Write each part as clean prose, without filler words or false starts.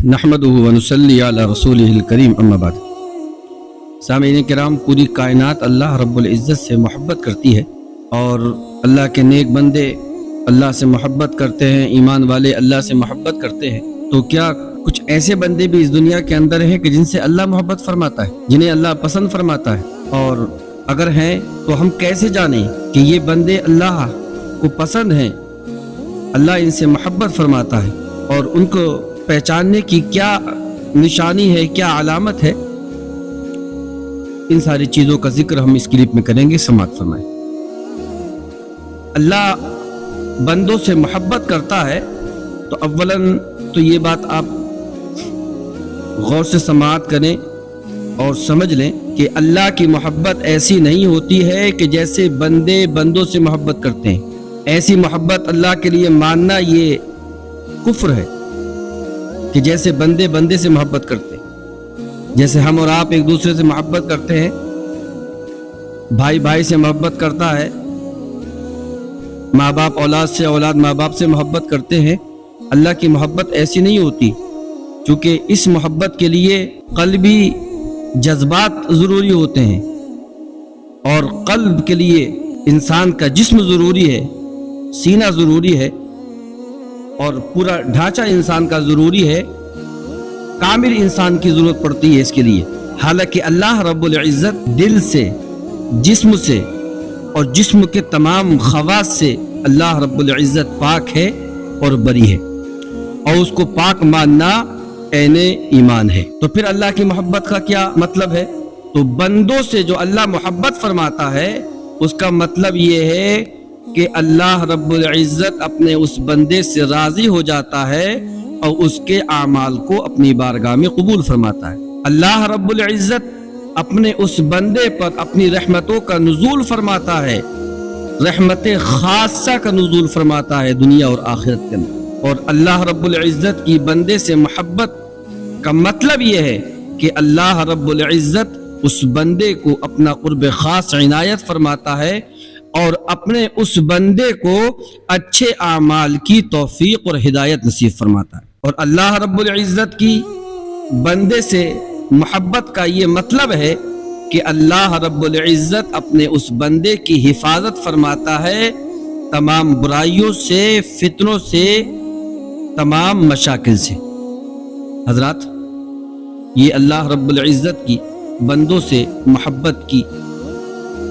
نحمدہ ونصلی علی رسولہ الکریم اما بعد۔ سامعین کرام، پوری کائنات اللہ رب العزت سے محبت کرتی ہے اور اللہ کے نیک بندے اللہ سے محبت کرتے ہیں، ایمان والے اللہ سے محبت کرتے ہیں۔ تو کیا کچھ ایسے بندے بھی اس دنیا کے اندر ہیں کہ جن سے اللہ محبت فرماتا ہے، جنہیں اللہ پسند فرماتا ہے؟ اور اگر ہیں تو ہم کیسے جانیں کہ یہ بندے اللہ کو پسند ہیں، اللہ ان سے محبت فرماتا ہے؟ اور ان کو پہچاننے کی کیا نشانی ہے، کیا علامت ہے؟ ان ساری چیزوں کا ذکر ہم اس کلپ میں کریں گے، سماعت فرمائیں۔ اللہ بندوں سے محبت کرتا ہے تو اولاً تو یہ بات آپ غور سے سماعت کریں اور سمجھ لیں کہ اللہ کی محبت ایسی نہیں ہوتی ہے کہ جیسے بندے بندوں سے محبت کرتے ہیں۔ ایسی محبت اللہ کے لیے ماننا یہ کفر ہے کہ جیسے بندے بندے سے محبت کرتے ہیں، جیسے ہم اور آپ ایک دوسرے سے محبت کرتے ہیں، بھائی بھائی سے محبت کرتا ہے، ماں باپ اولاد سے، اولاد ماں باپ سے محبت کرتے ہیں۔ اللہ کی محبت ایسی نہیں ہوتی، چونکہ اس محبت کے لیے قلبی جذبات ضروری ہوتے ہیں اور قلب کے لیے انسان کا جسم ضروری ہے، سینہ ضروری ہے اور پورا ڈھانچہ انسان کا ضروری ہے، کامل انسان کی ضرورت پڑتی ہے اس کے لیے۔ حالانکہ اللہ رب العزت دل سے، جسم سے اور جسم کے تمام خواص سے اللہ رب العزت پاک ہے اور بری ہے، اور اس کو پاک ماننا عین ایمان ہے۔ تو پھر اللہ کی محبت کا کیا مطلب ہے؟ تو بندوں سے جو اللہ محبت فرماتا ہے اس کا مطلب یہ ہے کہ اللہ رب العزت اپنے اس بندے سے راضی ہو جاتا ہے اور اس کے اعمال کو اپنی بارگاہ میں قبول فرماتا ہے۔ اللہ رب العزت اپنے اس بندے پر اپنی رحمتوں کا نزول فرماتا ہے، رحمت خاصہ کا نزول فرماتا ہے دنیا اور آخرت کے اندر۔ اور اللہ رب العزت کی بندے سے محبت کا مطلب یہ ہے کہ اللہ رب العزت اس بندے کو اپنا قرب خاص عنایت فرماتا ہے اور اپنے اس بندے کو اچھے اعمال کی توفیق اور ہدایت نصیب فرماتا ہے۔ اور اللہ رب العزت کی بندے سے محبت کا یہ مطلب ہے کہ اللہ رب العزت اپنے اس بندے کی حفاظت فرماتا ہے تمام برائیوں سے، فتنوں سے، تمام مشاکل سے۔ حضرات، یہ اللہ رب العزت کی بندوں سے محبت کی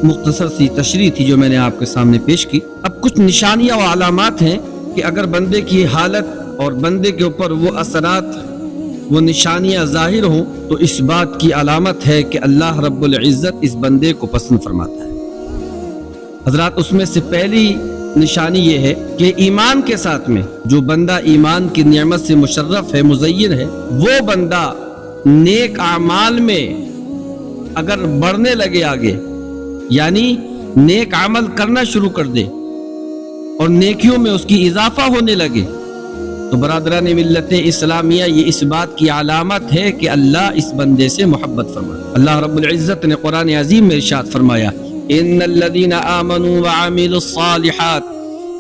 مختصر سی تشریح تھی جو میں نے آپ کے سامنے پیش کی۔ اب کچھ نشانیاں و علامات ہیں کہ اگر بندے کی حالت اور بندے کے اوپر وہ اثرات، وہ نشانیاں ظاہر ہوں تو اس بات کی علامت ہے کہ اللہ رب العزت اس بندے کو پسند فرماتا ہے۔ حضرات، اس میں سے پہلی نشانی یہ ہے کہ ایمان کے ساتھ میں جو بندہ ایمان کی نعمت سے مشرف ہے، مزین ہے، وہ بندہ نیک اعمال میں اگر بڑھنے لگے آگے، یعنی نیک عمل کرنا شروع کر دے اور نیکیوں میں اس کی اضافہ ہونے لگے، تو برادران ملت اسلامیہ یہ اس بات کی علامت ہے کہ اللہ اس بندے سے محبت فرماتا ہے۔ اللہ رب العزت نے قرآن عظیم میں ارشاد فرمایا، ان الذين آمنوا وعملوا الصالحات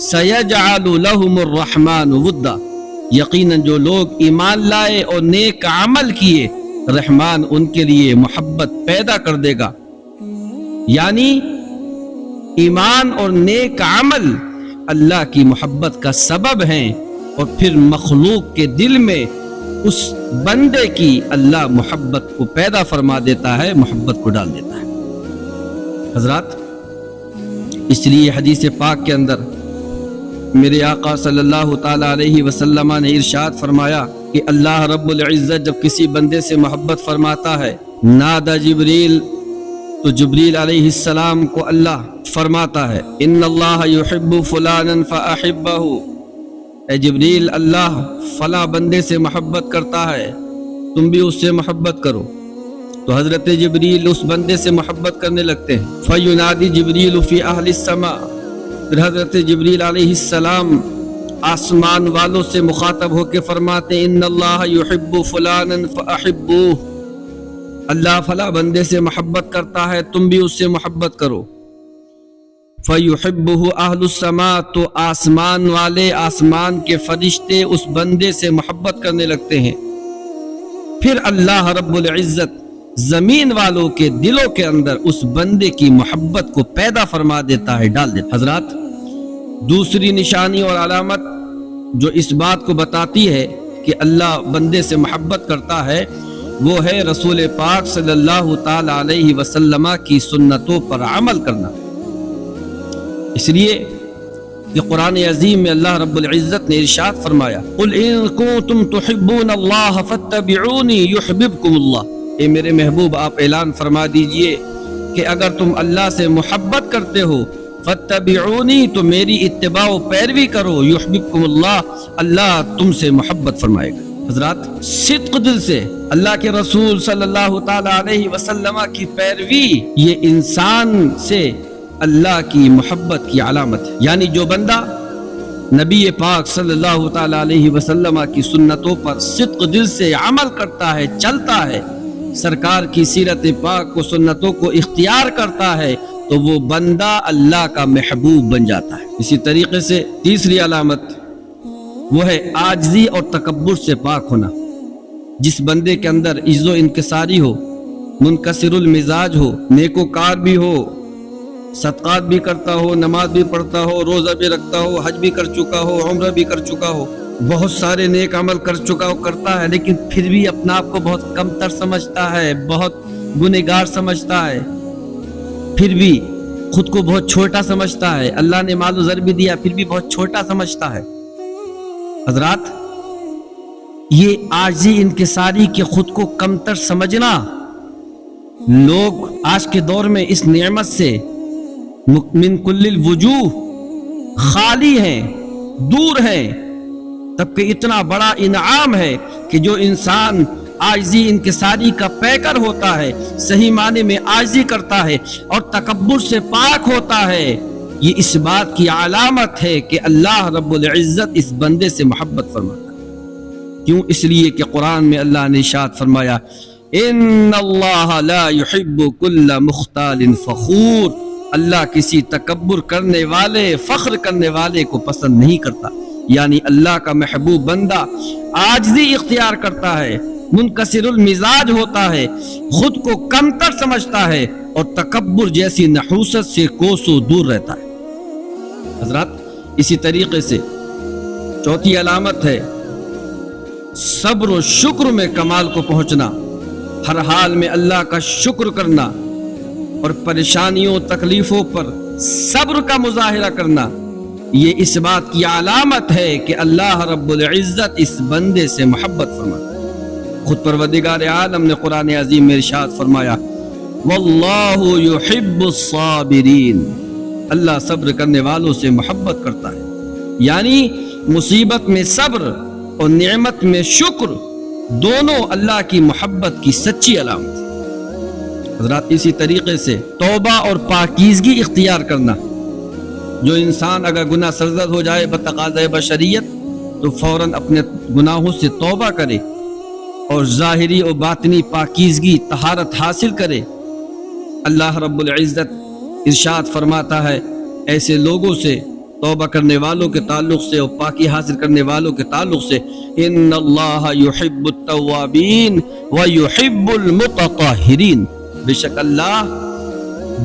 سيجعل لهم الرحمن ودا، یقیناً جو لوگ ایمان لائے اور نیک عمل کیے، رحمان ان کے لیے محبت پیدا کر دے گا۔ یعنی ایمان اور نیک عمل اللہ کی محبت کا سبب ہیں اور پھر مخلوق کے دل میں اس بندے کی اللہ محبت کو پیدا فرما دیتا ہے، محبت کو ڈال دیتا ہے۔ حضرات، اس لیے حدیث پاک کے اندر میرے آقا صلی اللہ تعالی علیہ وسلم نے ارشاد فرمایا کہ اللہ رب العزت جب کسی بندے سے محبت فرماتا ہے، نادا جبریل، تو جبریل علیہ السلام کو اللہ فرماتا ہے، ان اللہ یحب فلانا فاحبہ، اے جبریل، اللہ فلاں بندے سے محبت کرتا ہے، تم بھی اس سے محبت کرو۔ تو حضرت جبریل اس بندے سے محبت کرنے لگتے ہیں۔ فینادی جبریل فی اہل السماء، پھر حضرت جبریل علیہ السلام آسمان والوں سے مخاطب ہو کے فرماتے ہیں، ان اللہ یحب فلانا فاحبوہ، اللہ فلاں بندے سے محبت کرتا ہے، تم بھی اس سے محبت کرو۔ فَيُحِبُّهُ أَهْلُ السَّمَاءِ، تو آسمان والے، آسمان کے فرشتے اس بندے سے محبت کرنے لگتے ہیں۔ پھر اللہ رب العزت زمین والوں کے دلوں کے اندر اس بندے کی محبت کو پیدا فرما دیتا ہے، ڈال دیتا ہے۔ حضرات، دوسری نشانی اور علامت جو اس بات کو بتاتی ہے کہ اللہ بندے سے محبت کرتا ہے، وہ ہے رسول پاک صلی اللہ تعالی علیہ وسلم کی سنتوں پر عمل کرنا۔ اس لیے کہ قرآن عظیم میں اللہ رب العزت نے ارشاد فرمایا، قل ان کنتم تحبون اللہ فاتبعونی یحببکم اللہ۔ اے میرے محبوب، آپ اعلان فرما دیجئے کہ اگر تم اللہ سے محبت کرتے ہو، فاتبعونی، تو میری اتباع و پیروی کرو، یحببکم اللہ، اللہ تم سے محبت فرمائے گا۔ حضرات، صدق دل سے اللہ کے رسول صلی اللہ تعالی علیہ وسلم کی پیروی، یہ انسان سے اللہ کی محبت کی علامت ہے۔ یعنی جو بندہ نبی پاک صلی اللہ تعالی علیہ وسلم کی سنتوں پر صدق دل سے عمل کرتا ہے، چلتا ہے، سرکار کی سیرت پاک کو، سنتوں کو اختیار کرتا ہے، تو وہ بندہ اللہ کا محبوب بن جاتا ہے۔ اسی طریقے سے تیسری علامت وہ ہے عاجزی اور تکبر سے پاک ہونا۔ جس بندے کے اندر عز و انکساری ہو، منکسر المزاج ہو، نیکوکار بھی ہو، صدقات بھی کرتا ہو، نماز بھی پڑھتا ہو، روزہ بھی رکھتا ہو، حج بھی کر چکا ہو، عمرہ بھی کر چکا ہو، بہت سارے نیک عمل کر چکا ہو، کرتا ہے، لیکن پھر بھی اپنا آپ کو بہت کمتر سمجھتا ہے، بہت گنہگار سمجھتا ہے، پھر بھی خود کو بہت چھوٹا سمجھتا ہے، اللہ نے مال و زر بھی دیا پھر بھی بہت چھوٹا سمجھتا ہے۔ حضرات، یہ عاجزی انکساری کے خود کو کمتر سمجھنا، لوگ آج کے دور میں اس نعمت سے من کل الوجوہ خالی ہیں، دور ہیں، تب کہ اتنا بڑا انعام ہے کہ جو انسان عاجزی انکساری کا پیکر ہوتا ہے، صحیح معنی میں عاجزی کرتا ہے اور تکبر سے پاک ہوتا ہے، یہ اس بات کی علامت ہے کہ اللہ رب العزت اس بندے سے محبت فرماتا ہے۔ کیوں؟ اس لیے کہ قرآن میں اللہ نے ارشاد فرمایا، ان اللہ لا يحب كل مختال فخور، اللہ کسی تکبر کرنے والے، فخر کرنے والے کو پسند نہیں کرتا۔ یعنی اللہ کا محبوب بندہ عاجزی اختیار کرتا ہے، منکسر المزاج ہوتا ہے، خود کو کمتر سمجھتا ہے اور تکبر جیسی نحوست سے کوسوں دور رہتا ہے۔ حضرات، اسی طریقے سے چوتھی علامت ہے صبر و شکر میں کمال کو پہنچنا، ہر حال میں اللہ کا شکر کرنا اور پریشانیوں تکلیفوں پر صبر کا مظاہرہ کرنا، یہ اس بات کی علامت ہے کہ اللہ رب العزت اس بندے سے محبت فرماتا ہے۔ خود پروردگار عالم نے قرآن عظیم میں ارشاد فرمایا، واللہ یحب الصابرین، اللہ صبر کرنے والوں سے محبت کرتا ہے۔ یعنی مصیبت میں صبر اور نعمت میں شکر، دونوں اللہ کی محبت کی سچی علامت ہے۔ حضرات، اسی طریقے سے توبہ اور پاکیزگی اختیار کرنا، جو انسان اگر گناہ سرزد ہو جائے بتقاضۂ بشریت تو فوراً اپنے گناہوں سے توبہ کرے اور ظاہری و باطنی پاکیزگی، طہارت حاصل کرے۔ اللہ رب العزت ارشاد فرماتا ہے ایسے لوگوں سے، توبہ کرنے والوں کے تعلق سے اور پاکی حاصل کرنے والوں کے تعلق سے، ان اللہ یحب التوابین ویحب المتطہرین، بے شک اللہ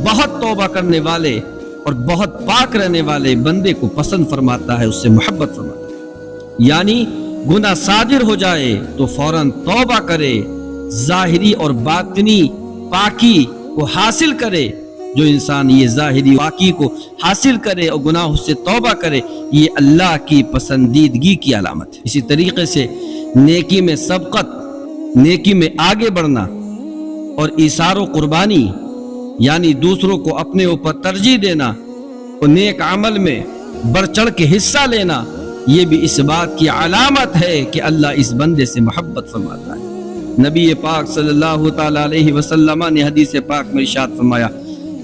بہت توبہ کرنے والے اور بہت پاک رہنے والے بندے کو پسند فرماتا ہے، اس سے محبت فرماتا ہے۔ یعنی گناہ صادر ہو جائے تو فوراً توبہ کرے، ظاہری اور باطنی پاکی کو حاصل کرے۔ جو انسان یہ ظاہری پاکی کو حاصل کرے اور گناہوں سے توبہ کرے، یہ اللہ کی پسندیدگی کی علامت ہے۔ اسی طریقے سے نیکی میں سبقت، نیکی میں آگے بڑھنا اور ایثار و قربانی، یعنی دوسروں کو اپنے اوپر ترجیح دینا اور نیک عمل میں بڑھ چڑھ کے حصہ لینا، یہ بھی اس بات کی علامت ہے کہ اللہ اس بندے سے محبت فرماتا ہے۔ نبی پاک صلی اللہ تعالی علیہ وسلم نے حدیث پاک میں ارشاد فرمایا،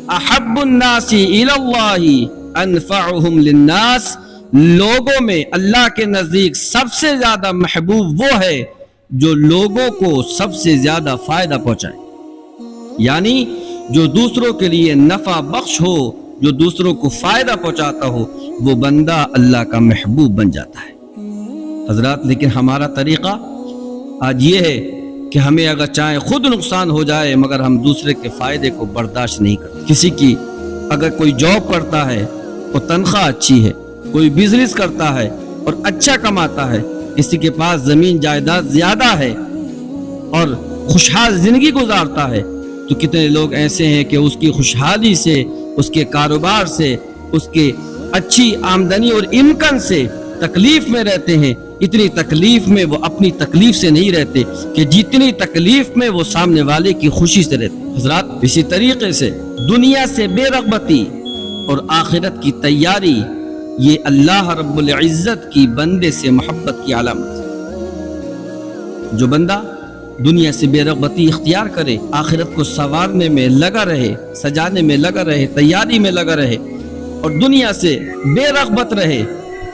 احب الناس الی اللہ انفعهم للناس، لوگوں میں اللہ کے نزدیک سب سے زیادہ محبوب وہ ہے جو لوگوں کو سب سے زیادہ فائدہ پہنچائے، یعنی جو دوسروں کے لیے نفع بخش ہو، جو دوسروں کو فائدہ پہنچاتا ہو، وہ بندہ اللہ کا محبوب بن جاتا ہے۔ حضرات، لیکن ہمارا طریقہ آج یہ ہے کہ ہمیں اگر چاہے خود نقصان ہو جائے مگر ہم دوسرے کے فائدے کو برداشت نہیں کرتے۔ کسی کی اگر کوئی جاب کرتا ہے اور تنخواہ اچھی ہے، کوئی بزنس کرتا ہے اور اچھا کماتا ہے، کسی کے پاس زمین جائیداد زیادہ ہے اور خوشحال زندگی گزارتا ہے، تو کتنے لوگ ایسے ہیں کہ اس کی خوشحالی سے، اس کے کاروبار سے، اس کے اچھی آمدنی اور انکم سے تکلیف میں رہتے ہیں۔ اتنی تکلیف میں وہ اپنی تکلیف سے نہیں رہتے کہ جتنی تکلیف میں وہ سامنے والے کی خوشی سے رہتے۔ حضرات، اسی طریقے سے دنیا سے بے رغبتی اور آخرت کی تیاری یہ اللہ رب العزت کی بندے سے محبت کی علامت ہے۔ جو بندہ دنیا سے بے رغبتی اختیار کرے، آخرت کو سنوارنے میں لگا رہے، سجانے میں لگا رہے، تیاری میں لگا رہے اور دنیا سے بے رغبت رہے،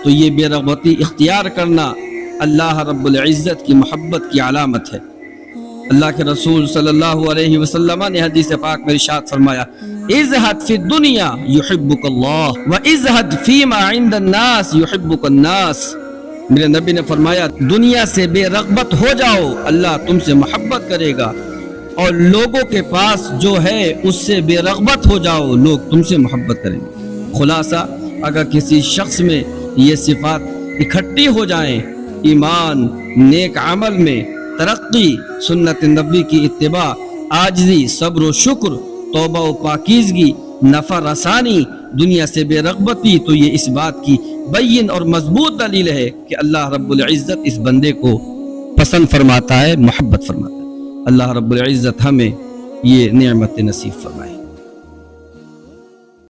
تو یہ بے رغبتی اختیار کرنا اللہ رب العزت کی محبت کی علامت ہے۔ اللہ کے رسول صلی اللہ علیہ وسلم نے حدیث پاک میں ارشاد فرمایا، ازہد فی الدنیا یحبک اللہ وازہد فیما عند الناس یحبک الناس۔ میرے نبی نے فرمایا، دنیا سے بے رغبت ہو جاؤ، اللہ تم سے محبت کرے گا، اور لوگوں کے پاس جو ہے اس سے بے رغبت ہو جاؤ، لوگ تم سے محبت کریں گے۔ خلاصہ، اگر کسی شخص میں یہ صفات اکٹھی ہو جائیں، ایمان، نیک عمل میں ترقی، سنت نبی کی اتباع، عاجزی، صبر و شکر، توبہ و پاکیزگی، نفع رسانی، دنیا سے بے رغبتی، تو یہ اس بات کی بین اور مضبوط دلیل ہے کہ اللہ رب العزت اس بندے کو پسند فرماتا ہے، محبت فرماتا ہے۔ اللہ رب العزت ہمیں یہ نعمت نصیب فرمائے۔